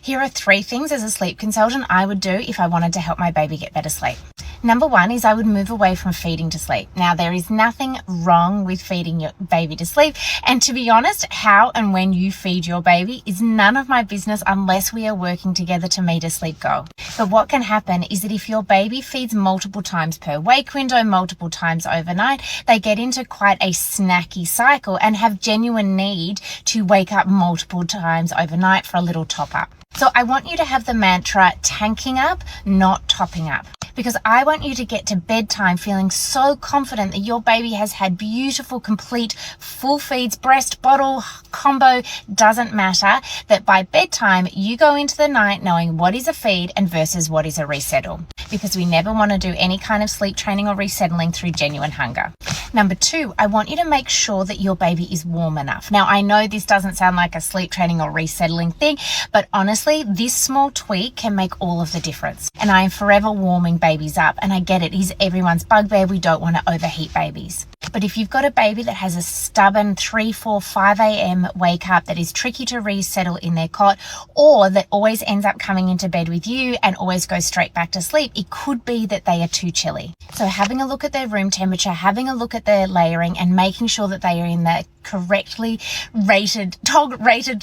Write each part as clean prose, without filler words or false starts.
Here are 3 things as a sleep consultant I would do if I wanted to help my baby get better sleep. Number 1 is I would move away from feeding to sleep. Now, there is nothing wrong with feeding your baby to sleep. And to be honest, how and when you feed your baby is none of my business unless we are working together to meet a sleep goal. But what can happen is that if your baby feeds multiple times per wake window, multiple times overnight, they get into quite a snacky cycle and have genuine need to wake up multiple times overnight for a little top up. So I want you to have the mantra tanking up, not topping up. Because I want you to get to bedtime feeling so confident that your baby has had beautiful, complete, full feeds, breast, bottle, combo, doesn't matter, that by bedtime you go into the night knowing what is a feed and versus what is a resettle. Because we never want to do any kind of sleep training or resettling through genuine hunger. Number 2, I want you to make sure that your baby is warm enough. Now, I know this doesn't sound like a sleep training or resettling thing, but honestly, this small tweak can make all of the difference. And I am forever warming babies up, and I get it is everyone's bugbear. We don't want to overheat babies. But if you've got a baby that has a stubborn 3, 4, 5 a.m. wake up that is tricky to resettle in their cot, or that always ends up coming into bed with you and always goes straight back to sleep, it could be that they are too chilly. So having a look at their room temperature, having a look at their layering, and making sure that they are in the correctly rated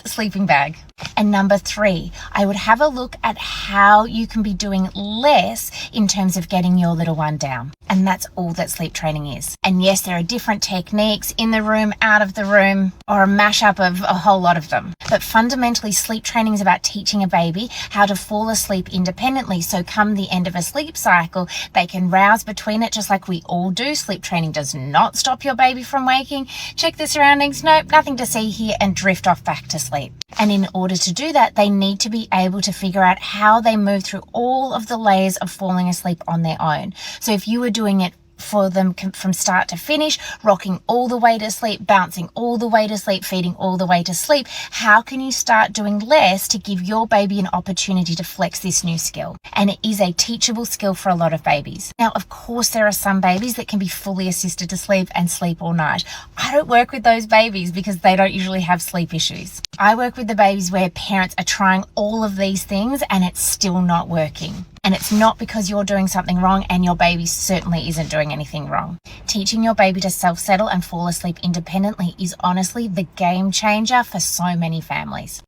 sleeping bag. And number 3, I would have a look at how you can be doing less in terms of getting your little one down. And that's all that sleep training is. And yes, there are different techniques in the room, out of the room, or a mashup of a whole lot of them. But fundamentally, sleep training is about teaching a baby how to fall asleep independently. So come the end of a sleep cycle, they can rouse between it just like we all do. Sleep training does not stop your baby from waking. Check the surroundings. Nope, nothing to see here, and drift off back to sleep. And in order to do that, they need to be able to figure out how they move through all of the layers of falling asleep on their own. So if you were doing it for them from start to finish, rocking all the way to sleep, bouncing all the way to sleep, feeding all the way to sleep, how can you start doing less to give your baby an opportunity to flex this new skill? And it is a teachable skill for a lot of babies. Now, of course, there are some babies that can be fully assisted to sleep and sleep all night. I don't work with those babies because they don't usually have sleep issues. I work with the babies where parents are trying all of these things and it's still not working. And it's not because you're doing something wrong, and your baby certainly isn't doing anything wrong. Teaching your baby to self-settle and fall asleep independently is honestly the game changer for so many families.